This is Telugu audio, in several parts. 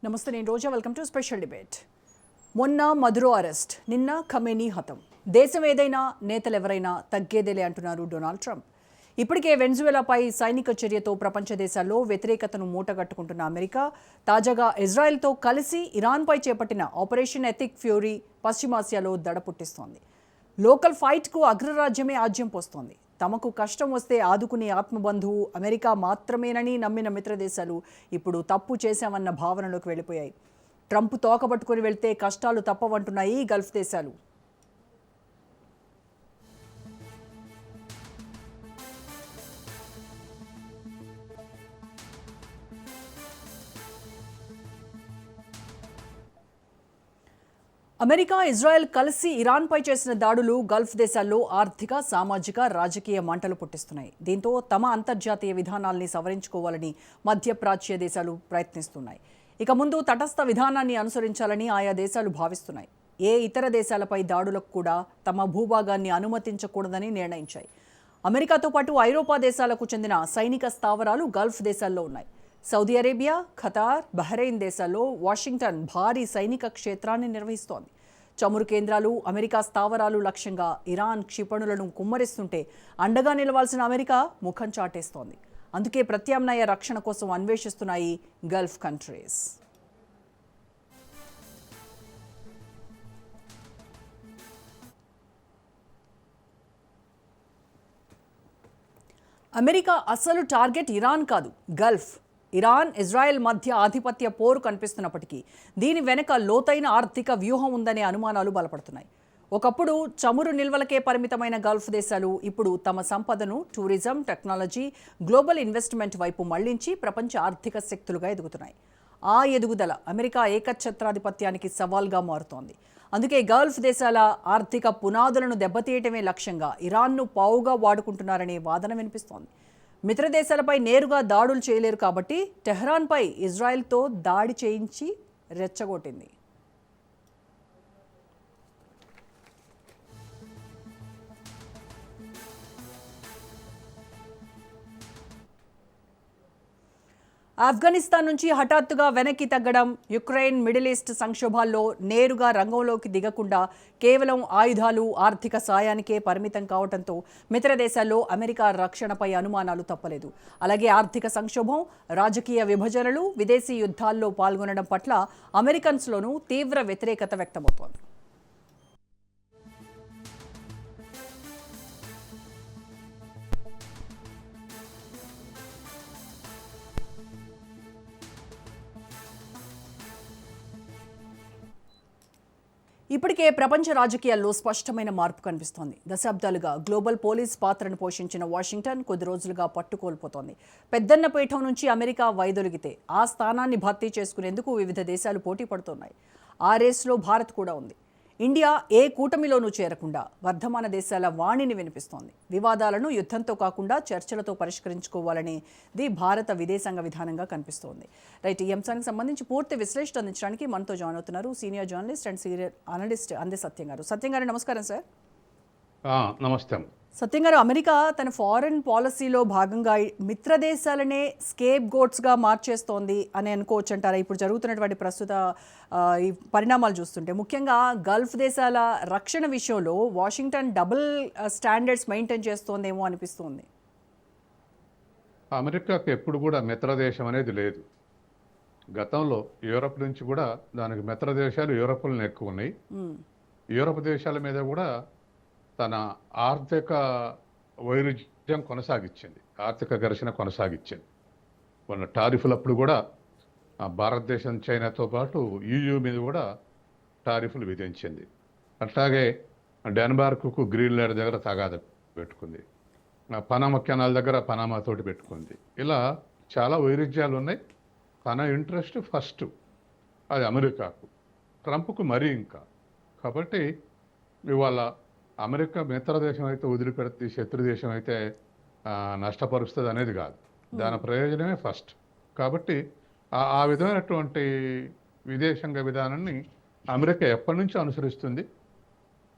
నమస్తే, నేను Roja. Welcome to special debate. మొన్న మధురో అరెస్ట్, నిన్న ఖమేనీ హతం. దేశం ఏదైనా నేతలెవరైనా తగ్గేదేలే అంటున్నారు డొనాల్డ్ ట్రంప్. ఇప్పటికే వెనజువెలాపై సైనిక చర్యతో ప్రపంచ దేశాల్లో వ్యతిరేకతను మూటగట్టుకుంటున్న అమెరికా తాజాగా ఇజ్రాయెల్తో కలిసి ఇరాన్పై చేపట్టిన ఆపరేషన్ ఎథిక్ ఫ్యూరీ పశ్చిమాసియాలో దడ పుట్టిస్తోంది. లోకల్ ఫైట్కు అగ్రరాజ్యమే ఆజ్యం పోస్తోంది. తమకు కష్టం వస్తే ఆదుకునే ఆత్మబంధువు అమెరికా మాత్రమేనని నమ్మిన మిత్రదేశాలు ఇప్పుడు తప్పు చేశామన్న భావనలోకి వెళ్ళిపోయాయి. ట్రంప్ తోకబట్టుకుని వెళ్తే కష్టాలు తప్పవంటున్నాయి గల్ఫ్ దేశాలు. అమెరికా, ఇజ్రాయెల్ కలిసి ఇరాన్పై చేసిన దాడులు గల్ఫ్ దేశాల్లో ఆర్థిక, సామాజిక, రాజకీయ మంటలు పుట్టిస్తున్నాయి. దీంతో తమ అంతర్జాతీయ విధానాల్ని సవరించుకోవాలని మధ్యప్రాచ్య దేశాలు ప్రయత్నిస్తున్నాయి. ఇక ముందు తటస్థ విధానాన్ని అనుసరించాలని ఆయా దేశాలు భావిస్తున్నాయి. ఏ ఇతర దేశాలపై దాడులకు కూడా తమ భూభాగాన్ని అనుమతించకూడదని నిర్ణయించాయి. అమెరికాతో పాటు ఐరోపా దేశాలకు చెందిన సైనిక స్థావరాలు గల్ఫ్ దేశాల్లో ఉన్నాయి. సౌదీ అరేబియా, ఖతార్, బహ్రెయిన్ దేశాల్లో వాషింగ్టన్ భారీ సైనిక క్షేత్రాన్ని నిర్వహిస్తోంది. చమురు కేంద్రాలు, అమెరికా స్థావరాలు లక్ష్యంగా ఇరాన్ క్షిపణులను కుమ్మరిస్తుంటే అండగా నిలవాల్సిన అమెరికా ముఖం చాటేస్తోంది. అందుకే ప్రత్యామ్నాయ రక్షణ కోసం అన్వేషిస్తున్నాయి గల్ఫ్ కంట్రీస్. అమెరికా అసలు టార్గెట్ ఇరాన్ కాదు, గల్ఫ్. ఇరాన్, ఇజ్రాయెల్ మధ్య ఆధిపత్య పోరు కనిపిస్తున్నప్పటికీ దీని వెనుక లోతైన ఆర్థిక వ్యూహం ఉందనే అనుమానాలు బలపడుతున్నాయి. ఒకప్పుడు చమురు నిల్వలకే పరిమితమైన గల్ఫ్ దేశాలు ఇప్పుడు తమ సంపదను టూరిజం, టెక్నాలజీ, గ్లోబల్ ఇన్వెస్ట్మెంట్ వైపు మళ్లించి ప్రపంచ ఆర్థిక శక్తులుగా ఎదుగుతున్నాయి. ఆ ఎదుగుదల అమెరికా ఏకఛత్రాధిపత్యానికి సవాల్గా మారుతోంది. అందుకే గల్ఫ్ దేశాల ఆర్థిక పునాదులను దెబ్బతీయటమే లక్ష్యంగా ఇరాన్ను పావుగా వాడుకుంటున్నారనే వాదన వినిపిస్తోంది. మిత్రదేశాలపై నేరుగా దాడులు చేయలేరు కాబట్టి టెహ్రాన్పై ఇజ్రాయెల్తో దాడి చేయించి రెచ్చగొట్టింది. ఆఫ్ఘనిస్తాన్ నుంచి హఠాత్తుగా వెనక్కి తగ్గడం, యుక్రెయిన్, మిడిల్ ఈస్ట్ సంక్షోభాల్లో నేరుగా రంగంలోకి దిగకుండా కేవలం ఆయుధాలు, ఆర్థిక సాయానికే పరిమితం కావడంతో మిత్ర దేశాల్లో అమెరికా రక్షణపై అనుమానాలు తప్పలేదు. అలాగే ఆర్థిక సంక్షోభం, రాజకీయ విభజనలు, విదేశీ యుద్ధాల్లో పాల్గొనడం పట్ల అమెరికన్స్లోనూ తీవ్ర వ్యతిరేకత వ్యక్తమవుతోంది. ఇప్పటికే ప్రపంచ రాజకీయాల్లో స్పష్టమైన మార్పు కనిపిస్తోంది. దశాబ్దాలుగా గ్లోబల్ పోలీస్ పాత్రను పోషించిన వాషింగ్టన్ కొద్ది రోజులుగా పట్టుకోల్పోతోంది. పెద్దన్న పీఠం నుంచి అమెరికా వైదొలిగితే ఆ స్థానాన్ని భర్తీ చేసుకునేందుకు వివిధ దేశాలు పోటీ పడుతున్నాయి. ఆ రేసులో భారత్ కూడా ఉంది. ఇండియా ఏ కూటమిలోనూ చేరకుండా వర్ధమాన దేశాల వాణిని వినిపిస్తోంది. వివాదాలను యుద్ధంతో కాకుండా చర్చలతో పరిష్కరించుకోవాలనేది భారత విదేశాంగ విధానంగా కనిపిస్తోంది. రైట్, ఈ అంశానికి సంబంధించి పూర్తి విశ్లేషణ అందించడానికి మనతో జాయిన్ అవుతున్నారు senior journalist and senior analyst అందే సత్యం గారు. సత్యం గారు, నమస్కారం సార్. నమస్తే సత్యం గారు, అమెరికా తన ఫారెన్ పాలసీలో భాగంగా మిత్ర దేశాలనే స్కేప్ గోట్స్గా మార్చేస్తోంది అని అనుకోవచ్చు అంటారా? ఇప్పుడు జరుగుతున్నటువంటి ప్రస్తుత ఈ పరిణామాలు చూస్తుంటే ముఖ్యంగా గల్ఫ్ దేశాల రక్షణ విషయంలో వాషింగ్టన్ డబుల్ స్టాండర్డ్స్ మెయింటైన్ చేస్తోందేమో అనిపిస్తుంది. అమెరికాకి ఎప్పుడు కూడా మిత్ర దేశం అనేది లేదు. గతంలో యూరప్ నుంచి కూడా దానికి మిత్ర దేశాలు యూరప్లను ఎక్కువ ఉన్నాయి. యూరప్ దేశాల మీద కూడా తన ఆర్థిక వైరుధ్యం కొనసాగించింది, ఆర్థిక ఘర్షణ కొనసాగించింది. మన టారిఫ్లప్పుడు కూడా భారతదేశం, చైనాతో పాటు EU మీద కూడా టారిఫ్లు విధించింది. అట్లాగే డెన్మార్క్కు గ్రీన్లాండ్ దగ్గర తగాదా పెట్టుకుంది, పనామా కెనాల్ దగ్గర పనామాతోటి పెట్టుకుంది. ఇలా చాలా వైరుధ్యాలు ఉన్నాయి. తన ఇంట్రెస్ట్ ఫస్ట్ అది అమెరికాకు, ట్రంప్కు మరీ ఇంకా. కాబట్టి ఇవాళ అమెరికా మిత్ర దేశం అయితే వదిలిపెడితే శత్రు దేశం అయితే నష్టపరుస్తుంది అనేది కాదు, దాని ప్రయోజనమే ఫస్ట్. కాబట్టి ఆ విధమైనటువంటి విదేశాంగ విధానాన్ని అమెరికా ఎప్పటి నుంచి అనుసరిస్తుంది.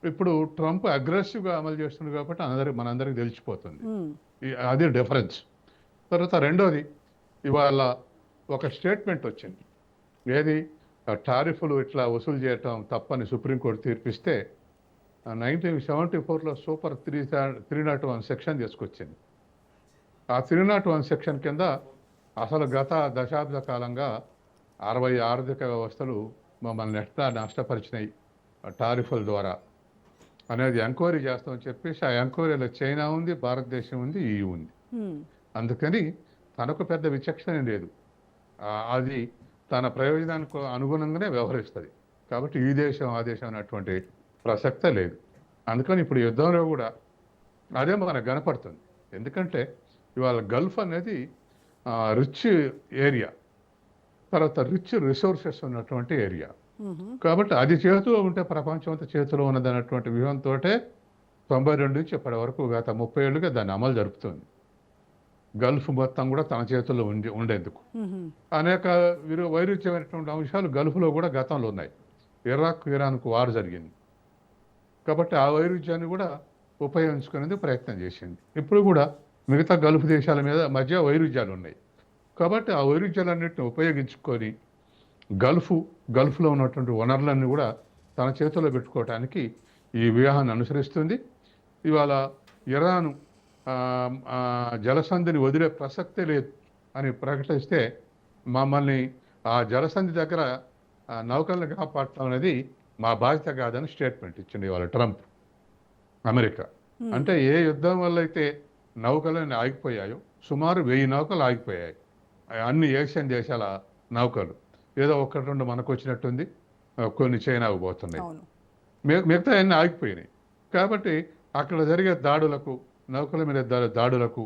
ఇప్పుడు ట్రంప్ అగ్రెసివ్గా అమలు చేస్తుంది కాబట్టి మనందరికి తెలిసిపోతుంది. అది డిఫరెన్స్. తర్వాత రెండోది, ఇవాళ ఒక స్టేట్మెంట్ వచ్చింది ఏది టారిఫ్లు ఇట్లా వసూలు చేయటం తప్పని సుప్రీంకోర్టు తీర్పిస్తే 1974లో సూపర్ 301 సెక్షన్ తీసుకొచ్చింది. ఆ 301 సెక్షన్ కింద అసలు గత దశాబ్ద కాలంగా 60 ఆర్థిక వ్యవస్థలు మమ్మల్ని ఎట్లా నష్టపరిచినాయి టారిఫ్ల ద్వారా అనేది ఎంక్వైరీ చేస్తామని చెప్పేసి ఆ ఎంక్వైరీలో చైనా ఉంది, భారతదేశం ఉంది, EU ఉంది. అందుకని తనకు పెద్ద విచక్షణ లేదు. అది తన ప్రయోజనానికి అనుగుణంగానే వ్యవహరిస్తుంది. కాబట్టి ఈ దేశం ఆ దేశం అన్నటువంటి ప్రసక్తే లేదు. అందుకని ఇప్పుడు యుద్ధంలో కూడా అదే మనకు కనపడుతుంది. ఎందుకంటే ఇవాళ గల్ఫ్ అనేది రిచ్ ఏరియా, తర్వాత రిచ్ రిసోర్సెస్ ఉన్నటువంటి ఏరియా. కాబట్టి అది చేతిలో ఉంటే ప్రపంచం అంతా చేతిలో ఉన్నదన్నటువంటి వ్యూహంతో 92 నుంచి ఇప్పటి వరకు గత 30 ఏళ్ళుగా దాన్ని అమలు జరుపుతుంది. గల్ఫ్ మొత్తం కూడా తన చేతుల్లో ఉండేందుకు అనేక వైరుధ్యమైనటువంటి అంశాలు గల్ఫ్లో కూడా గతంలో ఉన్నాయి. ఇరాక్ ఇరాన్కు వార్ జరిగింది కాబట్టి ఆ వైరుధ్యాన్ని కూడా ఉపయోగించుకునేందుకు ప్రయత్నం చేసింది. ఇప్పుడు కూడా మిగతా గల్ఫ్ దేశాల మధ్య వైరుధ్యాలు ఉన్నాయి కాబట్టి ఆ వైరుధ్యాలన్నింటిని ఉపయోగించుకొని గల్ఫ్లో ఉన్నటువంటి వనరులన్నీ కూడా తన చేతిలో పెట్టుకోవడానికి ఈ వ్యూహాన్ని అనుసరిస్తుంది. ఇవాళ ఇరాను జలసంధిని వదిలే ప్రసక్తే లేదు అని ప్రకటిస్తే మమ్మల్ని ఆ జలసంధి దగ్గర నౌకలను కాపాడటం అనేది మా బాధ్యత కాదని స్టేట్మెంట్ ఇచ్చింది ఇవాళ ట్రంప్, అమెరికా. అంటే ఏ యుద్ధం వల్ల అయితే నౌకలన్నీ ఆగిపోయాయో సుమారు 1000 నౌకలు ఆగిపోయాయి. అన్ని ఏషియన్ దేశాల నౌకలు. ఏదో ఒకటి రెండు మనకు వచ్చినట్టుంది, కొన్ని చైనాకు పోతున్నాయి, మిగతా అన్నీ ఆగిపోయినాయి. కాబట్టి అక్కడ జరిగే దాడులకు, నౌకల మీద దాడులకు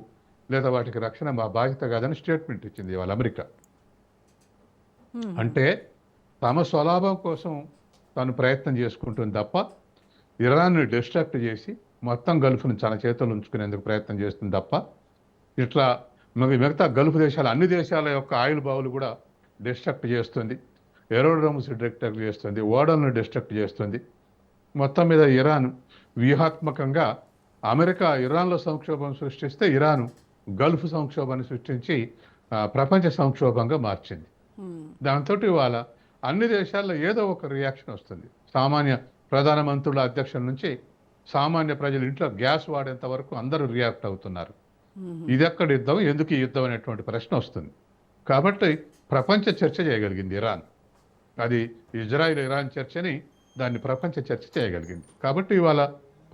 లేదా వాటికి రక్షణ మా బాధ్యత కాదని స్టేట్మెంట్ ఇచ్చింది ఇవాళ అమెరికా. అంటే తమ స్వలాభం కోసం తాను ప్రయత్నం చేసుకుంటుంది తప్ప ఇరాన్ని డిస్ట్రాక్ట్ చేసి మొత్తం గల్ఫ్ను తన చేతులు ఉంచుకునేందుకు ప్రయత్నం చేస్తుంది తప్ప ఇట్లా మిగతా గల్ఫ్ దేశాలు అన్ని దేశాల యొక్క ఆయిల్ బావులు కూడా డిస్ట్రక్ట్ చేస్తుంది, ఏరోడ్రోమ్స్ డిస్ట్రక్ట్ చేస్తుంది, ఓడలను డిస్ట్రక్ట్ చేస్తుంది. మొత్తం మీద ఇరాన్ వ్యూహాత్మకంగా అమెరికా ఇరాన్లో సంక్షోభం సృష్టిస్తే ఇరాను గల్ఫ్ సంక్షోభాన్ని సృష్టించి ప్రపంచ సంక్షోభంగా మార్చింది. దాంతో ఇవాళ అన్ని దేశాల్లో ఏదో ఒక రియాక్షన్ వస్తుంది. సామాన్య ప్రధానమంత్రుల అధ్యక్షుల నుంచి సామాన్య ప్రజలు ఇంట్లో గ్యాస్ వాడేంత వరకు అందరూ రియాక్ట్ అవుతున్నారు. ఇది ఎక్కడ యుద్ధం, ఎందుకు ఈ యుద్ధం అనేటువంటి ప్రశ్న వస్తుంది. కాబట్టి ప్రపంచ చర్చ చేయగలిగింది ఇరాన్. అది ఇజ్రాయిల్ ఇరాన్ చర్చని దాన్ని ప్రపంచ చర్చ చేయగలిగింది. కాబట్టి ఇవాళ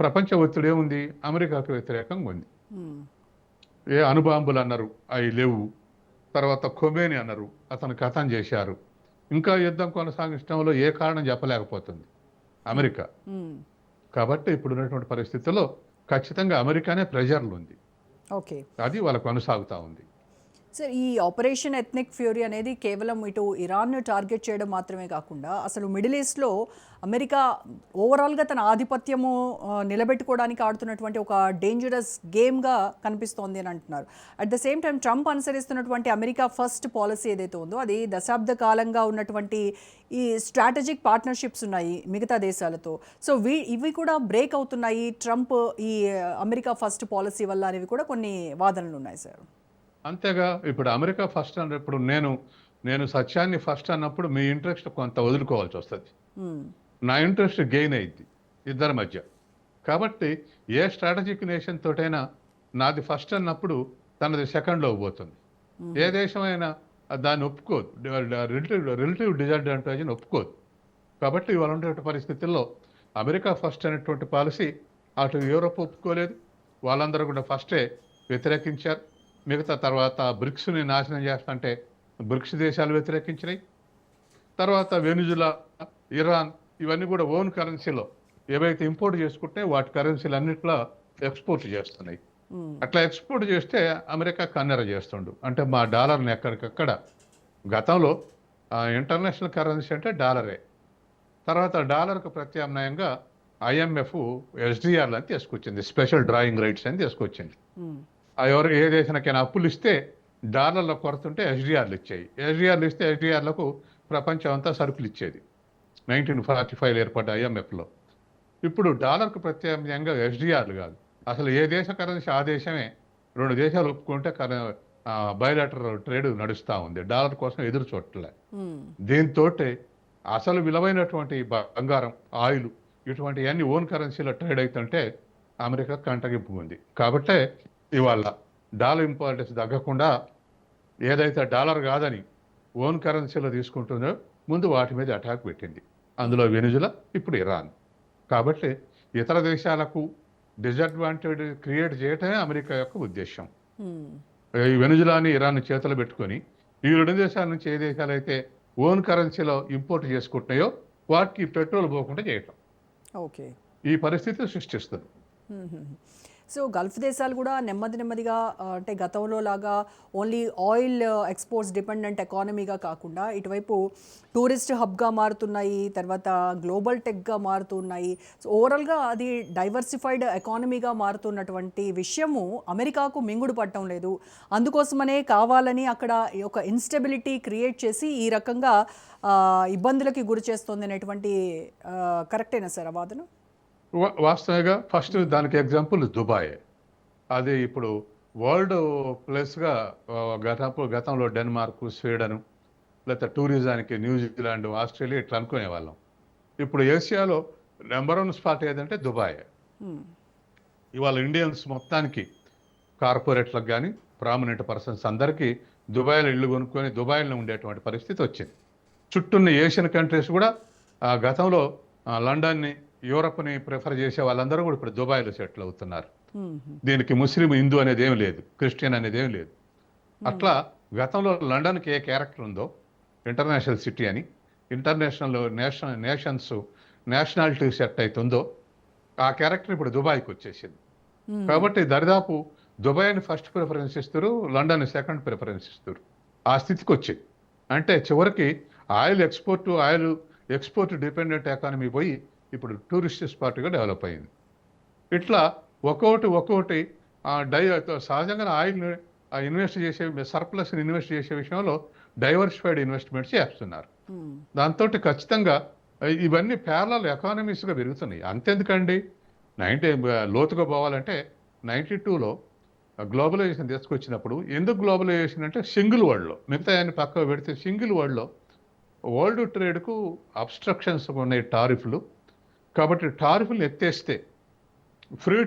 ప్రపంచ ఒత్తిడి ఏముంది, అమెరికాకు వ్యతిరేకంగా ఉంది. ఏ అణుబాంబులు అన్నారు, అవి లేవు. తర్వాత ఖొమేని అన్నారు, అతను కథం చేశారు. ఇంకా యుద్ధం కొనసాగించడంలో ఏ కారణం చెప్పలేకపోతుంది అమెరికా. కాబట్టి ఇప్పుడు ఉన్నటువంటి పరిస్థితుల్లో ఖచ్చితంగా అమెరికానే ప్రెజర్లు ఉంది. అది వాళ్ళ కొనసాగుతూ ఉంది. సార్, ఈ ఆపరేషన్ ఎథ్నిక్ ఫ్యూరీ అనేది కేవలం ఇటు ఇరాన్ను టార్గెట్ చేయడం మాత్రమే కాకుండా అసలు మిడిల్ ఈస్ట్లో అమెరికా ఓవరాల్గా తన ఆధిపత్యము నిలబెట్టుకోవడానికి ఆడుతున్నటువంటి ఒక డేంజరస్ గేమ్గా కనిపిస్తోంది అని అంటున్నారు. At the same time Trump అనుసరిస్తున్నటువంటి అమెరికా ఫస్ట్ పాలసీ ఏదైతే ఉందో అది దశాబ్ద కాలంగా ఉన్నటువంటి ఈ స్ట్రాటజిక్ పార్ట్నర్షిప్స్ ఉన్నాయి మిగతా దేశాలతో. సో ఇవి కూడా బ్రేక్ అవుతున్నాయి ట్రంప్ ఈ అమెరికా ఫస్ట్ పాలసీ వల్ల అనేవి కూడా కొన్ని వాదనలు ఉన్నాయి సార్. అంతేగా ఇప్పుడు అమెరికా ఫస్ట్ అన్నప్పుడు నేను సత్యాన్ని ఫస్ట్ అన్నప్పుడు మీ ఇంట్రెస్ట్ కొంత వదులుకోవాల్సి వస్తుంది. నా ఇంట్రెస్ట్ గెయిన్ అయింది ఇద్దరి మధ్య. కాబట్టి ఏ స్ట్రాటజిక్ నేషన్ తోటైనా నాది ఫస్ట్ అన్నప్పుడు తనది సెకండ్లో పోతుంది. ఏ దేశమైనా దాన్ని ఒప్పుకోదు, రిలేటివ్ డిసడ్వాంటేజ్ని ఒప్పుకోదు. కాబట్టి ఇవాళ ఉండే పరిస్థితుల్లో అమెరికా ఫస్ట్ అనేటువంటి పాలసీ అటు యూరోప్ ఒప్పుకోలేదు, వాళ్ళందరూ కూడా ఫస్టే వ్యతిరేకించారు. మిగతా తర్వాత బ్రిక్స్ని నాశనం చేస్తుంటే బ్రిక్స్ దేశాలు వ్యతిరేకించినాయి. తర్వాత వెనిజులా, ఇరాన్ ఇవన్నీ కూడా ఓన్ కరెన్సీలో ఏవైతే ఇంపోర్ట్ చేసుకుంటే వాటి కరెన్సీలు అన్నిట్లో ఎక్స్పోర్ట్ చేస్తున్నాయి. అట్లా ఎక్స్పోర్ట్ చేస్తే అమెరికా కన్నెర చేస్తుండు. అంటే మా డాలర్ని ఎక్కడికక్కడ గతంలో ఇంటర్నేషనల్ కరెన్సీ అంటే డాలరే. తర్వాత డాలర్కు ప్రత్యామ్నాయంగా IMF SDRలు అని తీసుకొచ్చింది, స్పెషల్ డ్రాయింగ్ రైట్స్ అని తీసుకొచ్చింది. ఎవరు ఏ దేశానికైనా అప్పులు ఇస్తే డాలర్ల కొరత ఉంటే SDRలు ఇచ్చాయి. SDRలు ఇస్తే SDRలకు ప్రపంచం అంతా సరుకులు ఇచ్చేది 1945 ఏర్పడ్డ IMFలో. ఇప్పుడు డాలర్కు ప్రత్యామ్నాయంగా SDRలు కాదు, అసలు ఏ దేశ కరెన్సీ ఆ దేశమే. 2 దేశాలు ఒప్పుకుంటే బయలాటరల్ ట్రేడ్ నడుస్తూ ఉంది. డాలర్ కోసం ఎదురు చూడట్లే. మ్మ్. దీంతో అసలు విలువైనటువంటి బంగారం, ఆయిల్ ఇటువంటివన్నీ ఓన్ కరెన్సీలో ట్రేడ్ అవుతుంటే అమెరికా కంటగింపు ఉంది. కాబట్టే ఇవాళ డాలర్ ఇంపార్టెన్స్ తగ్గకుండా ఏదైతే డాలర్ కాదని ఓన్ కరెన్సీలో తీసుకుంటుందో ముందు వాటి మీద అటాక్ పెట్టింది. అందులో వెనుజులా, ఇప్పుడు ఇరాన్. కాబట్టి ఇతర దేశాలకు డిసడ్వాంటేజ్ క్రియేట్ చేయటమే అమెరికా యొక్క ఉద్దేశం. మ్మ్. ఈ వెనుజులాని, ఇరాన్ చేతులు పెట్టుకొని ఈ రెండు దేశాల నుంచి ఏ దేశాలైతే ఓన్ కరెన్సీలో ఇంపోర్ట్ చేసుకుంటున్నాయో వాటికి పెట్రోల్ పోకుండా చేయటం ఓకే. ఈ పరిస్థితి సృష్టిస్తుంది. సో గల్ఫ్ దేశాలు కూడా నెమ్మదిగా అంటే గతంలో లాగా ఓన్లీ ఆయిల్ ఎక్స్పోర్ట్స్ డిపెండెంట్ ఎకానమీగా కాకుండా ఇటువైపు టూరిస్ట్ హబ్గా మారుతున్నాయి, తర్వాత గ్లోబల్ టెక్గా మారుతున్నాయి. సో ఓవరాల్గా అది డైవర్సిఫైడ్ ఎకానమీగా మారుతున్నటువంటి విషయము అమెరికాకు మింగుడు పట్టడం లేదు. అందుకోసమనే కావాలని అక్కడ ఒక ఇన్స్టెబిలిటీ క్రియేట్ చేసి ఈ రకంగా ఇబ్బందులకి గురి చేస్తుంది అనేటువంటి కరెక్టేనా సార్ ఆ వాదన? వాస్తవంగా ఫస్ట్ దానికి ఎగ్జాంపుల్ దుబాయ్. అది ఇప్పుడు వరల్డ్ ప్లేస్గా గతంలో డెన్మార్క్, స్వీడన్, లేకపోతే టూరిజానికి న్యూజిలాండ్, ఆస్ట్రేలియా ఇట్లా అనుకునే వాళ్ళం. ఇప్పుడు ఏషియాలో నెంబర్ 1 స్పాట్ ఏదంటే దుబాయ్. ఇవాళ ఇండియన్స్ మొత్తానికి కార్పొరేట్లకు కానీ ప్రామినెంట్ పర్సన్స్ అందరికీ దుబాయ్లో ఇళ్ళు కొనుక్కొని దుబాయ్లో ఉండేటువంటి పరిస్థితి వచ్చింది. చుట్టూన్న ఏషియన్ కంట్రీస్ కూడా గతంలో లండన్ని, యూరప్ని ప్రిఫర్ చేసే వాళ్ళందరూ కూడా ఇప్పుడు దుబాయ్లో సెటిల్ అవుతున్నారు. దీనికి ముస్లిం, హిందూ అనేది ఏం లేదు, క్రిస్టియన్ అనేది ఏం లేదు. అట్లా గతంలో లండన్కి ఏ క్యారెక్టర్ ఉందో ఇంటర్నేషనల్ సిటీ అని, ఇంటర్నేషనల్ నేషనాలిటీ సెట్ అవుతుందో ఆ క్యారెక్టర్ ఇప్పుడు దుబాయ్కి వచ్చేసింది. కాబట్టి దరిదాపు దుబాయ్ని ఫస్ట్ ప్రిఫరెన్స్ ఇస్తారు, లండన్ సెకండ్ ప్రిఫరెన్స్ ఇస్తారు. ఆ స్థితికి వచ్చింది. అంటే చివరికి ఆయిల్ ఎక్స్పోర్ట్ డిపెండెంట్ ఎకానమీ పోయి ఇప్పుడు టూరిస్ట్ స్పాట్గా డెవలప్ అయింది. ఇట్లా ఒక్కొక్కటి సహజంగా ఆయిల్ని ఇన్వెస్ట్ చేసే, సర్ప్లస్ని ఇన్వెస్ట్ చేసే విషయంలో డైవర్సిఫైడ్ ఇన్వెస్ట్మెంట్స్ చేస్తున్నారు. దాంతో ఖచ్చితంగా ఇవన్నీ ప్యారలల్ ఎకానమీస్గా పెరుగుతున్నాయి. అంతెందుకండి, లోతుగా పోవాలంటే 92లో గ్లోబలైజేషన్ తీసుకొచ్చినప్పుడు, ఎందుకు గ్లోబలైజేషన్ అంటే సింగిల్ వరల్డ్లో, మిగతా అన్ని పక్కకు పెడితే సింగిల్ వరల్డ్లో వరల్డ్ ట్రేడ్కు అబ్స్ట్రక్షన్స్ ఉన్నాయి, టారిఫ్లు. కాబట్టి టారిఫ్లు ఎత్తేస్తే ఫ్రీ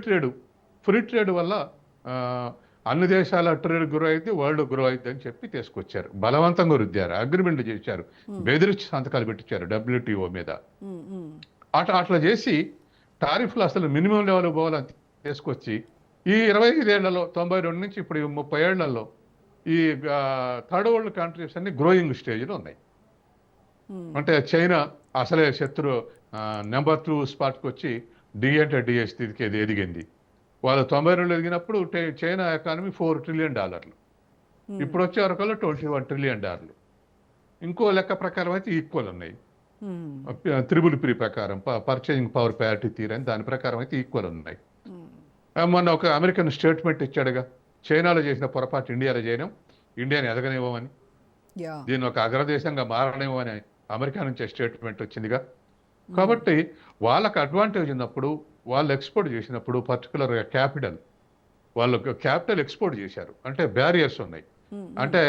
ట్రేడ్ వల్ల అన్ని దేశాల ట్రేడ్ గ్రో అయితే వరల్డ్ గ్రో అవుతుంది అని చెప్పి తీసుకొచ్చారు. బలవంతంగా రుద్దారు, అగ్రిమెంట్ చేశారు, బెదిరించి సంతకాలు పెట్టించారు WTO మీద. అట్లా చేసి టారిఫ్లు అసలు మినిమం లెవెల్ పోవాలని తీసుకొచ్చి ఈ 25 ఏళ్లలో, 92 నుంచి ఇప్పుడు 30 ఏళ్లలో ఈ థర్డ్ వరల్డ్ కంట్రీస్ అన్ని గ్రోయింగ్ స్టేజ్లో ఉన్నాయి. అంటే చైనా అసలే నెంబర్ 2 స్పాట్కి వచ్చి డి అంటే డిఎస్ స్థితికి ఎదిగింది. వాళ్ళు 92లో ఎదిగినప్పుడు చైనా ఎకానమీ $4 ట్రిలియన్, ఇప్పుడు వచ్చే వరకల్లా $21 ట్రిలియన్. ఇంకో లెక్క ప్రకారం అయితే ఈక్వల్ ఉన్నాయి. PPP ప్రకారం, పర్చేజింగ్ పవర్ ప్యారిటీ థియరీ, దాని ప్రకారం అయితే ఈక్వల్ ఉన్నాయి. మొన్న ఒక అమెరికన్ స్టేట్మెంట్ ఇచ్చాడుగా, చైనాలో చేసిన పొరపాటు ఇండియాలో చేయడం, ఇండియాని ఎదగనివ్వమని, దీన్ని ఒక అగ్రదేశంగా మారనివ్వమని అమెరికా నుంచే స్టేట్మెంట్ వచ్చిందిగా. కాబట్టి వాళ్ళకి అడ్వాంటేజ్ ఉన్నప్పుడు, వాళ్ళు ఎక్స్పోర్ట్ చేసినప్పుడు, పర్టికులర్గా వాళ్ళు క్యాపిటల్ ఎక్స్పోర్ట్ చేశారు అంటే బ్యారియర్స్ ఉన్నాయి. అంటే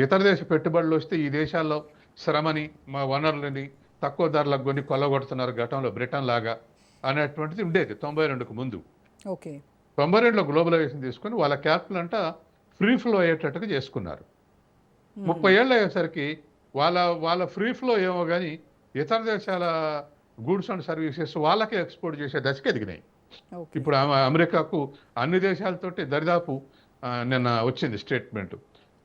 ఇతర దేశ పెట్టుబడులు వస్తే ఈ దేశాల్లో శ్రమని, మా వనరులని తక్కువ ధరలకు కొని కొల్లగొడుతున్నారు గతంలో బ్రిటన్ లాగా అనేటువంటిది ఉండేది 92కు ముందు. 92లో గ్లోబలైజేషన్ తీసుకుని వాళ్ళ క్యాపిటల్ అంతా ఫ్రీ ఫ్లో అయ్యేటట్టుగా చేసుకున్నారు. 30 ఏళ్ళు అయ్యేసరికి వాళ్ళ ఫ్రీ ఫ్లో ఏమో కానీ ఇతర దేశాల గూడ్స్ అండ్ సర్వీసెస్ వాళ్ళకే ఎక్స్పోర్ట్ చేసే దశకి ఎదిగినాయి. ఇప్పుడు అమెరికాకు అన్ని దేశాలతోటి దరిదాపు నిన్న వచ్చింది స్టేట్మెంట్,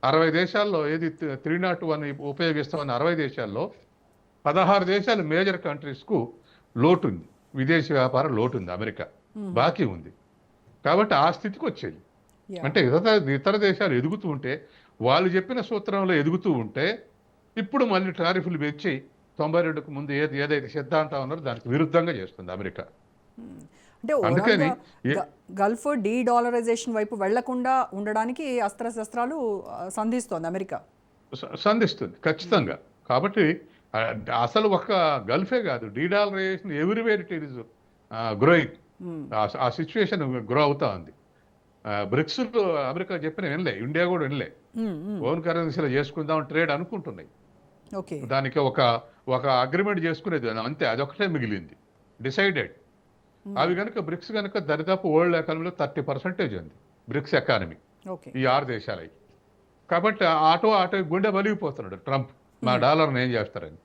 60 దేశాల్లో ఏది 301 ఉపయోగిస్తామని 60 దేశాల్లో 16 దేశాలు మేజర్ కంట్రీస్కు లోటు ఉంది, విదేశీ వ్యాపార లోటు ఉంది, అమెరికా బాకీ ఉంది. కాబట్టి ఆ స్థితికి వచ్చేది. అంటే ఇతర దేశాలు ఎదుగుతూ ఉంటే, వాళ్ళు చెప్పిన సూత్రంలో ఎదుగుతూ ఉంటే, ఇప్పుడు మళ్ళీ టారిఫ్లు పెంచి 92కు ముందు ఏదైతే సిద్ధాంతం ఉన్నారో దానికి విరుద్ధంగా చేస్తుంది అమెరికా. అంటే అందుకని గల్ఫ్ డీడాలరైజేషన్ వైపు వెళ్లకుండా ఉండడానికి అస్త్రశస్త్రాలు సంధిస్తోంది అమెరికా. సంధిస్తుంది ఖచ్చితంగా. కాబట్టి అసలు ఒక్క గల్ఫే కాదు, de-dollarisation everywhere it is growing. ఆ సిచ్యువేషన్ గ్రో అవుతా ఉంది. బ్రిక్స్ అమెరికా చెప్పిన వినలే, ఇండియా కూడా వినలే. ఓన్ కరెన్సీలో చేసుకుందాం ట్రేడ్ అనుకుంటున్నాయి. ఓకే. దానికి ఒక అగ్రిమెంట్ చేసుకునేది అంతే, అదొకటే మిగిలింది డిసైడెడ్. అవి కనుక బ్రిక్స్ కనుక దరిదాపు వరల్డ్ ఎకానమీలో 30% ఉంది బ్రిక్స్ ఎకానమీ ఓకే. ఈ 6 దేశాలకి. కాబట్టి ఆటో గుండె బలిగిపోతున్నాడు ట్రంప్, మా డాలర్ని ఏం చేస్తారని.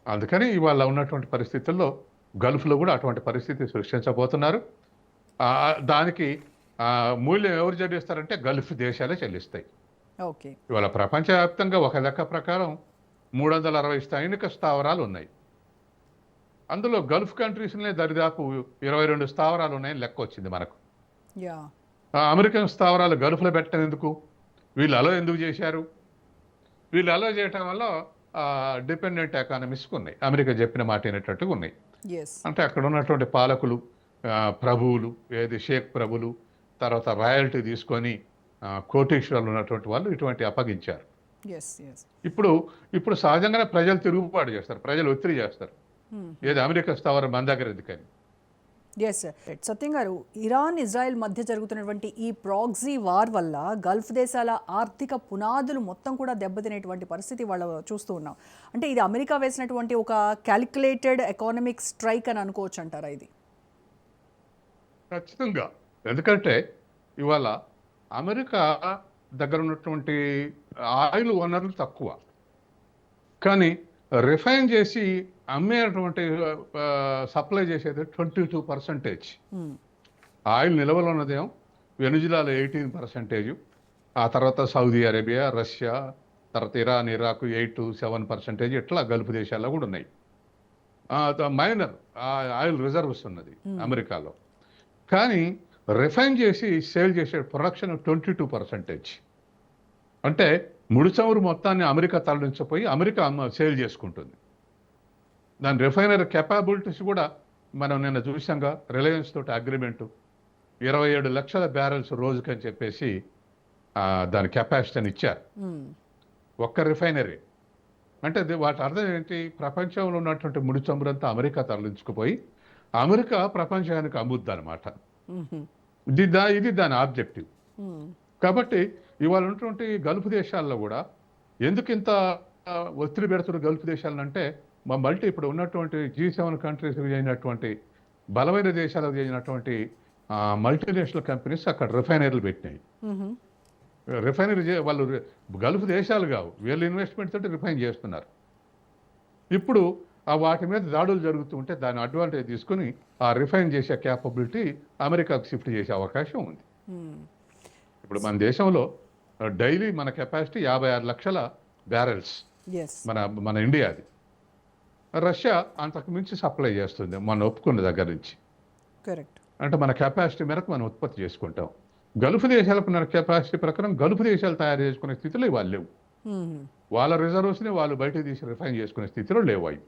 అందుకని ఇవాళ ఉన్నటువంటి పరిస్థితుల్లో గల్ఫ్లో కూడా అటువంటి పరిస్థితి సృష్టించబోతున్నారు. దానికి మూల్యం ఎవరు చెల్లిస్తారంటే గల్ఫ్ దేశాలే చెల్లిస్తాయి. ఓకే. ఇవాళ ప్రపంచవ్యాప్తంగా ఒక లెక్క ప్రకారం 360 సైనిక స్థావరాలు ఉన్నాయి. అందులో గల్ఫ్ కంట్రీస్లోనే దరిదాపు 22 స్థావరాలు ఉన్నాయని లెక్క వచ్చింది మనకు. యా. అమెరికన్ స్థావరాలు గల్ఫ్లో పెట్టడం ఎందుకు? వీళ్ళు అలో ఎందుకు చేశారు? వీళ్ళు అలో చేయటం వల్ల డిపెండెంట్ ఎకానమీస్కి ఉన్నాయి, అమెరికా చెప్పిన మాట అయినట్టుగా ఉన్నాయి. అంటే అక్కడ ఉన్నటువంటి పాలకులు, ప్రభువులు, ఏది షేక్ ప్రభులు, తర్వాత రాయల్టీ తీసుకొని కోటీశ్వరులు ఉన్నటువంటి వాళ్ళు ఇటువంటి అప్పగించారు. ఇప్పుడు సహజంగానే ప్రజలు తిరుగుబాటు చేస్తారు, ప్రజలు ఒత్తిడి చేస్తారు. ఏది అమెరికా స్థావరం మన దగ్గర ఎందుకని. సత్యం గారు, ఇరాన్ ఇజ్రాయెల్ మధ్య జరుగుతున్నటువంటి ఈ ప్రాక్సీ వార్ వల్ల గల్ఫ్ దేశాల ఆర్థిక పునాదులు మొత్తం కూడా దెబ్బతినేటువంటి పరిస్థితి వాళ్ళు చూస్తూ ఉన్నాం. అంటే ఇది అమెరికా వేసినటువంటి ఒక క్యాలిక్యులేటెడ్ ఎకానమిక్ స్ట్రైక్ అని అనుకోవచ్చు అంటారా ఇది? ఖచ్చితంగా. ఎందుకంటే ఇవాళ అమెరికా దగ్గర ఉన్నటువంటి ఆయిల్ వనరులు తక్కువ, కానీ రిఫైన్ చేసి అమ్మేటువంటి సప్లై చేసేది 22%. ఆయిల్ నిల్వలు ఉన్నదేమో వెనుజులాలో 18%, ఆ తర్వాత సౌదీ అరేబియా, రష్యా, తర్వాత ఇరాన్, ఇరాక్ 8-7%, ఇట్లా గల్ఫ్ దేశాల్లో కూడా ఉన్నాయి. మైనర్ ఆయిల్ రిజర్వ్స్ ఉన్నది అమెరికాలో. కానీ రిఫైన్ చేసి సేల్ చేసే ప్రొడక్షన్ 22%. అంటే ముడి చమురు మొత్తాన్ని అమెరికా తరలించపోయి అమెరికా సేల్ చేసుకుంటుంది. దాని రిఫైనరీ కెపాబిలిటీస్ కూడా మనం నిన్న చూసాంగా, రిలయన్స్ తోటి అగ్రిమెంటు 27 లక్షల బ్యారెల్స్ రోజుకని చెప్పేసి దాని కెపాసిటీని ఇచ్చారు ఒక్క రిఫైనరీ. అంటే వాటి అర్థం ఏంటి? ప్రపంచంలో ఉన్నటువంటి ముడి చమురంతా అమెరికా తరలించుకుపోయి అమెరికా ప్రపంచానికి అమ్ముద్ది అనమాట. ఇది దాని ఆబ్జెక్టివ్. కాబట్టి ఇవాళ ఉన్నటువంటి గల్ఫ్ దేశాల్లో కూడా ఎందుకు ఇంత ఒత్తిడి పెడుతున్న గల్ఫ్ దేశాలంటే, ఇప్పుడు ఉన్నటువంటి G7 కంట్రీస్కి చెందినటువంటి బలమైన దేశాలకు చెందినటువంటి మల్టీనేషనల్ కంపెనీస్ అక్కడ రిఫైనరీలు పెట్టినాయి. రిఫైనరీ వాళ్ళు గల్ఫ్ దేశాలు కావు, వీళ్ళు ఇన్వెస్ట్మెంట్ తోటి రిఫైన్ చేస్తున్నారు. ఇప్పుడు వాటి మీద దాడులు జరుగుతూ ఉంటే దాని అడ్వాంటేజ్ తీసుకుని ఆ రిఫైన్ చేసే క్యాపబిలిటీ అమెరికాకు షిఫ్ట్ చేసే అవకాశం ఉంది. ఇప్పుడు మన దేశంలో డైలీ మన కెపాసిటీ 56 లక్షల బ్యారెల్స్ మన ఇండియాది. రష్యా అంతకు మించి సప్లై చేస్తుంది మన ఒప్పుకున్న దగ్గర నుంచి. అంటే మన కెపాసిటీ మేరకు మనం ఉత్పత్తి చేసుకుంటాం. గల్ఫ్ దేశాలకు మన కెపాసిటీ ప్రకారం గల్ఫ్ దేశాలు తయారు చేసుకునే స్థితిలో ఇవాళ లేవు. వాళ్ళ రిజర్వ్స్ని వాళ్ళు బయటకు తీసి రిఫైన్ చేసుకునే స్థితిలో లేవు అవి.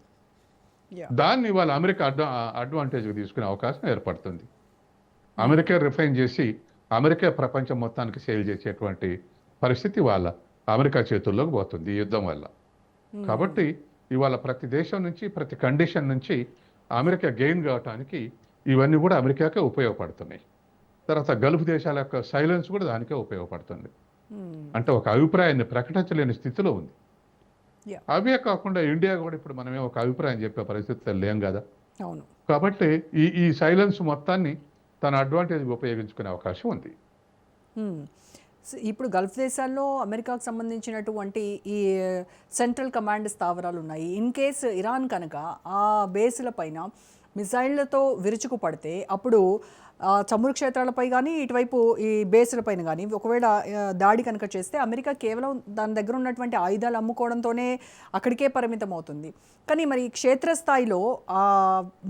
దాన్ని వాళ్ళ అమెరికా అడ్వాంటేజ్గా తీసుకునే అవకాశం ఏర్పడుతుంది. అమెరికా రిఫైన్ చేసి అమెరికా ప్రపంచం మొత్తానికి సేల్ చేసేటువంటి పరిస్థితి వాళ్ళ అమెరికా చేతుల్లోకి పోతుంది ఈ యుద్ధం వల్ల. కాబట్టి ఇవాళ ప్రతి దేశం నుంచి, ప్రతి కండిషన్ నుంచి అమెరికా గెయిన్ కావటానికి ఇవన్నీ కూడా అమెరికాకే ఉపయోగపడుతున్నాయి. తర్వాత గల్ఫ్ దేశాల యొక్క సైలెన్స్ కూడా దానికే ఉపయోగపడుతుంది. అంటే ఒక అభిప్రాయాన్ని ప్రకటించలేని స్థితిలో ఉంది. అవే కాకుండా ఇండియా కూడా ఇప్పుడు మనమే ఒక అభిప్రాయం చెప్పే పరిస్థితులు లేం కదా. కాబట్టి ఈ సైలెన్స్ మొత్తాన్ని తన అడ్వాంటేజ్ ఉపయోగించుకునే అవకాశం ఉంది. ఇప్పుడు గల్ఫ్ దేశాల్లో అమెరికాకు సంబంధించినటువంటి ఈ సెంట్రల్ కమాండ్ స్థావరాలు ఉన్నాయి. ఇన్ కేస్ ఇరాన్ కనుక ఆ బేస్ల పైన మిసైళ్లతో విరుచుకు పడితే అప్పుడు చమురు క్షేత్రాలపై కానీ ఇటువైపు ఈ బేస్లపైన కానీ ఒకవేళ దాడి కనుక చేస్తే అమెరికా కేవలం దాని దగ్గర ఉన్నటువంటి ఆయుధాలు అమ్ముకోవడంతోనే అక్కడికే పరిమితం అవుతుంది. కానీ మరి క్షేత్రస్థాయిలో ఆ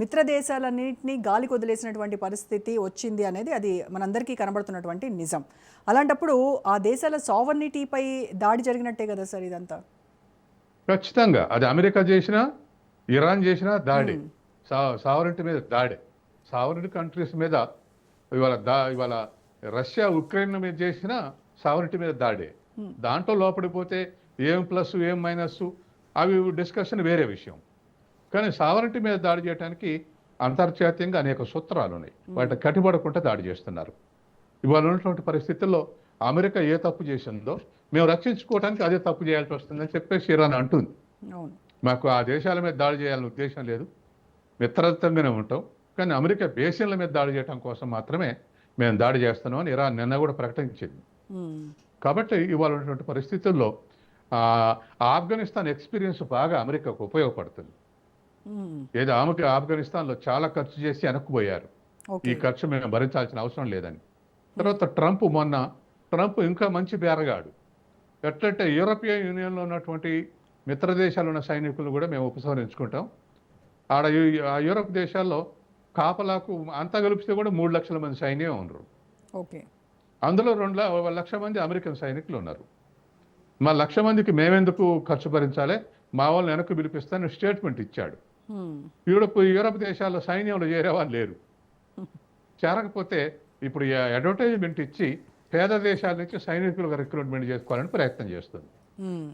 మిత్ర దేశాలన్నింటినీ గాలికి వదిలేసినటువంటి పరిస్థితి వచ్చింది అనేది అది మనందరికీ కనబడుతున్నటువంటి నిజం. అలాంటప్పుడు ఆ దేశాల సావర్నిటీపై దాడి జరిగినట్టే కదా సార్ ఇదంతా? ఖచ్చితంగా అది అమెరికా చేసినా ఇరాన్ చేసినా దాడి, సావరిటీ మీద దాడి. సావరిటీ కంట్రీస్ మీద ఇవాళ రష్యా ఉక్రెయిన్ మీద చేసిన సావరిటీ మీద దాడే. దాంట్లో లోపడిపోతే ఏం ప్లస్ ఏం మైనస్ అవి డిస్కషన్ వేరే విషయం. కానీ సావరిటీ మీద దాడి చేయడానికి అంతర్జాతీయంగా అనేక సూత్రాలు ఉన్నాయి, వాటిని కట్టుబడకుండా దాడి చేస్తున్నారు. ఇవాళ ఉన్నటువంటి పరిస్థితుల్లో అమెరికా ఏ తప్పు చేసిందో మేము రక్షించుకోవడానికి అదే తప్పు చేయాల్సి వస్తుందని చెప్పేసి ఇరాన్ అంటుంది. అవును. మాకు ఆ దేశాల మీద దాడి చేయాలని ఉద్దేశం లేదు, మిత్రత్వంగానే ఉంటాం, కానీ అమెరికా బేసిన్ల మీద దాడి చేయడం కోసం మాత్రమే మేము దాడి చేస్తున్నాం అని ఇరాన్ నిన్న కూడా ప్రకటించింది. మ్మ్. కాబట్టి ఇవాళ ఉన్నటువంటి పరిస్థితుల్లో ఆ, ఆఫ్ఘనిస్తాన్ ఎక్స్పీరియన్స్ బాగా అమెరికాకు ఉపయోగపడుతుంది. మ్మ్. ఏదో ఆఫ్ఘనిస్తాన్లో చాలా ఖర్చు చేసి వెనక్కుపోయారు, ఈ ఓకే. ఖర్చు మేము భరించాల్సిన అవసరం లేదని. తర్వాత ట్రంప్ ఇంకా మంచి బేరగాడు. ఎట్లంటే యూరోపియన్ యూనియన్లో ఉన్నటువంటి మిత్ర దేశాలు ఉన్న సైనికులు కూడా మేము ఉపసంహరించుకుంటాం. ఆ యూరోప్ దేశాల్లో కాపలాకు అంతా కలిపితే కూడా 3 లక్షల మంది సైన్యం ఉన్నారు. ఓకే. అందులో 2 లక్షల మంది అమెరికన్ సైనికులు ఉన్నారు. మా 1,00,000 మందికి మేమెందుకు ఖర్చు భరించాలి, మా వాళ్ళని వెనక్కి పిలిపిస్తానని స్టేట్మెంట్ ఇచ్చాడు. మ్మ్. యూరోప్ దేశాల్లో సైన్యంలో చేరేవాళ్ళు లేరు. చేరకపోతే ఇప్పుడు ఈ అడ్వర్టైజ్మెంట్ ఇచ్చి పేద దేశాల నుంచి సైనికులుగా రిక్రూట్మెంట్ చేసుకోవాలని ప్రయత్నం చేస్తుంది. మ్మ్.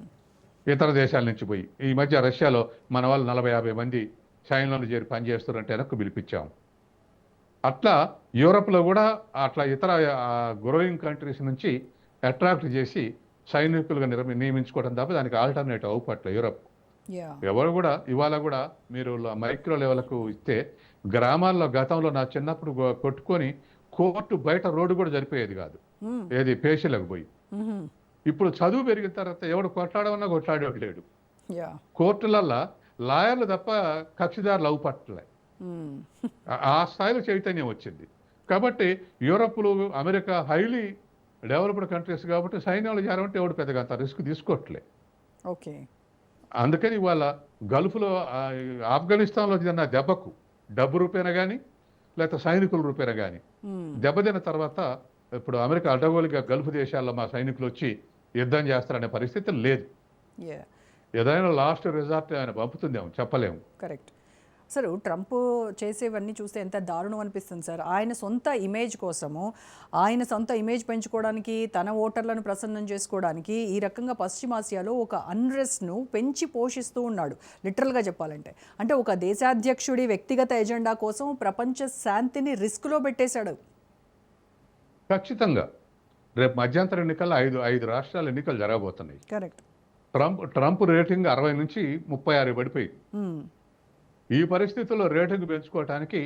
ఇతర దేశాల నుంచి పోయి ఈ మధ్య రష్యాలో మన వాళ్ళు 40-50 మంది సైన్యంలో చేరి పనిచేస్తారంటే వెనక్కు పిలిపించాం. అట్లా యూరోప్లో కూడా అట్లా ఇతర గ్రోయింగ్ కంట్రీస్ నుంచి అట్రాక్ట్ చేసి సైనికులుగా నియమించుకోవడం తప్ప దానికి ఆల్టర్నేటివ్ అవుపట్ల యూరోప్. యా. ఎవరు కూడా ఇవాళ కూడా మీరు మైక్రో లెవెల్కు ఇస్తే గ్రామాల్లో గతంలో నా చిన్నప్పుడు కొట్టుకొని కోర్టు బయట రోడ్డు కూడా జరిపోయేది కాదు, మ్మ్. ఏది పేషీలకు పోయి. మ్మ్. ఇప్పుడు చదువు పెరిగిన తర్వాత ఎవడు కొట్లాడమన్నా కొట్లాడేవాడు లేడు. యా. కోర్టులల్లో లాయర్లు తప్ప కక్షిదారులు అవుపట్టలే. మ్మ్. ఆ స్థాయిలో చైతన్యం వచ్చింది. కాబట్టి యూరోప్లు అమెరికా హైలీ డెవలప్డ్ కంట్రీస్ కాబట్టి సైన్యంలో చేరమంటే ఎవడు పెద్దగా అంత రిస్క్ తీసుకోవట్లే. ఓకే. అందుకని ఇవాళ గల్ఫ్లో ఆఫ్ఘనిస్తాన్లో తిన్న దెబ్బకు డబ్బు రూపేనా కానీ లేకపోతే సైనికుల రూపేనా కానీ మ్మ్. దెబ్బతిన్న తర్వాత ఇప్పుడు అమెరికా అడ్డగోలుగా గల్ఫ్ దేశాల్లో మా సైనికులు వచ్చి యుద్ధం చేస్తారనే పరిస్థితి లేదు. యా. ఏదైనా లాస్ట్ రిజార్ట్ ఆయన పంపుతుందేమో చెప్పలేము. కరెక్ట్. సార్, ట్రంప్ చేసేవన్నీ చూస్తే ఎంత దారుణం అనిపిస్తుంది సార్. ఆయన సొంత ఇమేజ్ కోసము, ఆయన సొంత ఇమేజ్ పెంచుకోవడానికి, తన ఓటర్లను ప్రసన్నం చేసుకోవడానికి ఈ రకంగా పశ్చిమాసియాలో ఒక అన్రెస్ట్ను పెంచి పోషిస్తూ ఉన్నాడు, లిటరల్గా చెప్పాలంటే. అంటే ఒక దేశాధ్యక్షుడి వ్యక్తిగత ఎజెండా కోసం ప్రపంచ శాంతిని రిస్క్లో పెట్టేశాడు. ఖచ్చితంగా రేపు మధ్యంతర ఎన్నికల్లో ఐదు రాష్ట్రాల ఎన్నికలు జరగబోతున్నాయి. కరెక్ట్. ట్రంప్ రేటింగ్ 60 నుంచి 36 పడిపోయింది. మ్మ్. ఈ పరిస్థితుల్లో రేటింగ్ పెంచుకోవడానికి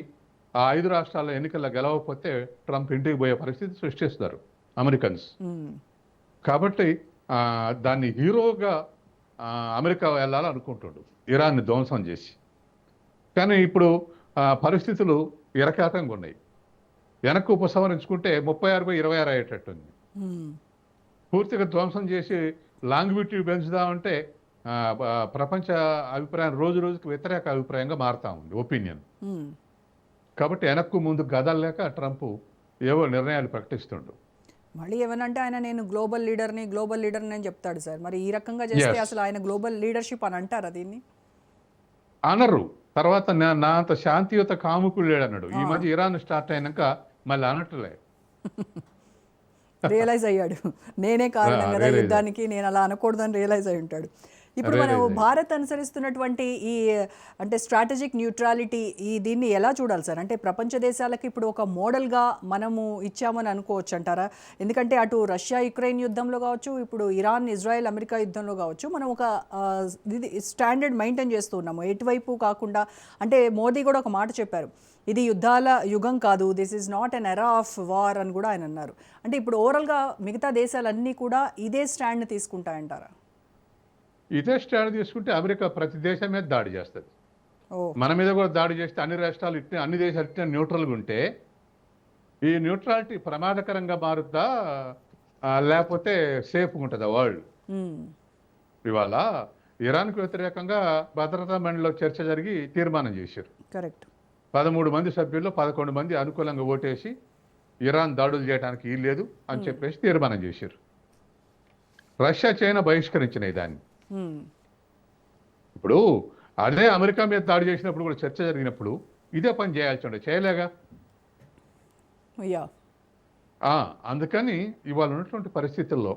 ఆ 5 రాష్ట్రాల ఎన్నికల్లో గెలవకపోతే ట్రంప్ ఇంటికి పోయే పరిస్థితి సృష్టిస్తారు అమెరికన్స్. మ్మ్. కాబట్టి దాన్ని హీరోగా అమెరికా వెళ్ళాలనుకుంటుండు, ఇరాన్ని ధ్వంసం చేసి. కానీ ఇప్పుడు పరిస్థితులు ఇరకాటంగా ఉన్నాయి. వెనక్కు ఉపసంహరించుకుంటే 36/26 అయ్యేటట్టుంది. మ్మ్. పూర్తిగా ధ్వంసం చేసి లాంగ్విటీ పెంచుదామంటే ప్రపంచ అభిప్రాయం రోజు రోజుకి వ్యతిరేక అభిప్రాయంగా మారుతా ఉంది, ఒపీనియన్. మ్మ్. కాబట్టి వెనక్కు ముందు గదలేక ట్రంప్ ఏవో నిర్ణయాలు ప్రకటిస్తుండు. మళ్ళీ ఏమనంటే ఆయన నేను గ్లోబల్ లీడర్ని అని చెప్తాడు సార్. మరి ఈ రకంగా చేస్తే అసలు ఆయన గ్లోబల్ లీడర్షిప్ అని అంటారా దీన్ని? అనరు. తర్వాత నా అంత శాంతియుత కాముకుడు లేడన్నాడు. ఈ మధ్య ఇరాన్ స్టార్ట్ అయినాక మళ్ళీ అనట్లే. రియలైజ్ అయ్యాడు, నేనే కారణం కదా యుద్ధానికి, నేను అలా అనకూడదని రియలైజ్ అయి ఉంటాడు. ఇప్పుడు మనం భారత్ అనుసరిస్తున్నటువంటి ఈ అంటే స్ట్రాటజిక్ న్యూట్రాలిటీ, దీన్ని ఎలా చూడాలి సార్? అంటే ప్రపంచ దేశాలకు ఇప్పుడు ఒక మోడల్గా మనము ఇచ్చామని అనుకోవచ్చు అంటారా? ఎందుకంటే అటు రష్యా యుక్రెయిన్ యుద్ధంలో కావచ్చు, ఇప్పుడు ఇరాన్ ఇజ్రాయెల్ అమెరికా యుద్ధంలో కావచ్చు, మనం ఒక ఇది స్టాండర్డ్ మెయింటైన్ చేస్తూ ఉన్నాము, ఎటువైపు కాకుండా. అంటే మోదీ కూడా ఒక మాట చెప్పారు, ఇది యుద్ధాల యుగం కాదు, this is not an era of war అని కూడా ఆయన అన్నారు. అంటే ఇప్పుడు ఓవరాల్గా మిగతా దేశాలన్నీ కూడా ఇదే స్టాండ్ తీసుకుంటాయంటారా? ఇదే స్టాండ్ తీసుకుంటే అమెరికా ప్రతి దేశం మీద దాడి చేస్తుంది. మన మీద కూడా దాడి చేస్తే అన్ని దేశాలు ఇట్లా న్యూట్రల్గా ఉంటే ఈ న్యూట్రాలిటీ ప్రమాదకరంగా మారుద్దా లేకపోతే సేఫ్గా ఉంటుందా వరల్డ్? ఇవాళ ఇరాన్కు వ్యతిరేకంగా భద్రతా మండలిలో చర్చ జరిగి తీర్మానం చేశారు. కరెక్ట్. 13 మంది సభ్యుల్లో 11 మంది అనుకూలంగా ఓటేసి ఇరాన్ దాడులు చేయడానికి వీల్లేదు అని చెప్పేసి తీర్మానం చేశారు. రష్యా చైనా బహిష్కరించినాయి దాన్ని. ఇప్పుడు అదే అమెరికా మీద దాడి చేసినప్పుడు కూడా చర్చ జరిగినప్పుడు ఇదే పని చేయాల్సి ఉండే, చేయలేగా. అందుకని ఇవాళ ఉన్నటువంటి పరిస్థితుల్లో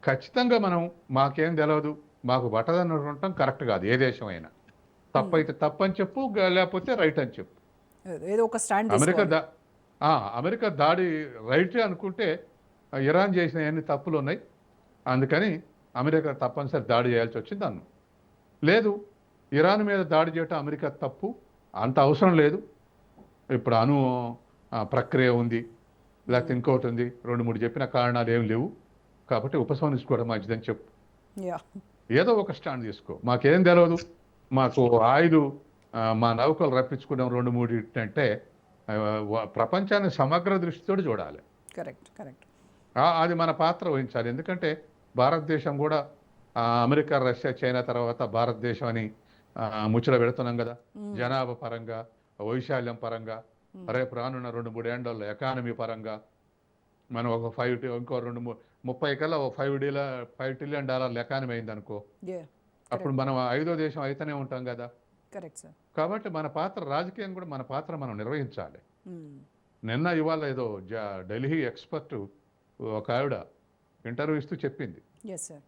ఖచ్చితంగా మనం మాకేం తెలియదు, మాకు బట్టదని ఉండటం కరెక్ట్ కాదు. ఏ దేశం అయినా తప్పైతే తప్పని చెప్పు, లేకపోతే రైట్ అని చెప్పు. ఏదో ఒక స్టాండ్. అమెరికా దాడి రైటే అనుకుంటే ఇరాన్ చేసిన ఎన్ని తప్పులు ఉన్నాయి, అందుకని అమెరికా తప్పనిసరి దాడి చేయాల్సి వచ్చింది అన్ను. లేదు, ఇరాన్ మీద దాడి చేయటం అమెరికా తప్పు, అంత అవసరం లేదు, ఇప్పుడు ప్రక్రియ ఉంది, లేకపోతే ఇంకోటి ఉంది, 2-3 చెప్పిన కారణాలు ఏం లేవు, కాబట్టి ఉపసంహరించుకోవడం మంచిదని చెప్పు. యా ఏదో ఒక స్టాండ్ తీసుకో. మాకేం తెలియదు, మాకు ఆయిల్ మా నౌకలు రప్పించుకోవడం 2-3 అంటే ప్రపంచాన్ని సమగ్ర దృష్టితో చూడాలి. Correct correct. అది మన పాత్ర వహించాలి. ఎందుకంటే భారతదేశం కూడా అమెరికా, రష్యా, చైనా తర్వాత భారతదేశం అని ముచ్చట పెడుతున్నాం కదా, జనాభా పరంగా, వైశాల్యం పరంగా, రేపు రానున్న 2-3 ఏళ్లలో ఎకానమీ పరంగా మనం ఒక 30 కల్లా ఒక $5 ట్రిలియన్ ఎకానమీ అయింది అనుకో, అప్పుడు మనం 5వ దేశం అయితేనే ఉంటాం కదా. Correct sir. కాబట్టి మన పాత్ర, రాజకీయం కూడా మన పాత్ర మనం నిర్వహించాలి. ఇవాళ ఏదో ఢిల్లీ ఎక్స్పర్ట్ ఒక ఆవిడ ఇంటర్వ్యూ ఇస్తూ చెప్పింది, ఎస్ సార్,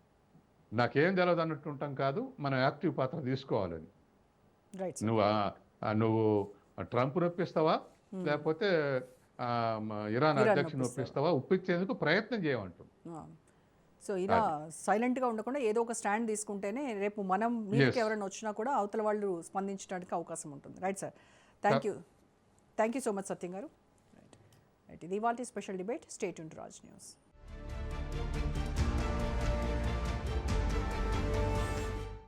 నాకేం తెలియదు అన్నట్టు ఉంటాం కాదు, మనం యాక్టివ్ పాత్ర తీసుకోవాలని. రైట్. నువ్వు ట్రంప్ నొప్పిస్తావా, లేకపోతే ఇరాన్ అధ్యక్షుని ఒప్పిస్తావా, ఒప్పించేందుకు ప్రయత్నం చేయమంటుంది. సో ఇలా సైలెంట్గా ఉండకుండా ఏదో ఒక స్టాండ్ తీసుకుంటేనే రేపు మనం మీదకి ఎవరైనా వచ్చినా కూడా అవతల వాళ్ళు స్పందించడానికి అవకాశం ఉంటుంది. Right sir, thank you so much Satyam garu. Right, ఇది ఇవాల్టి special debate. Stay tuned to Raj news.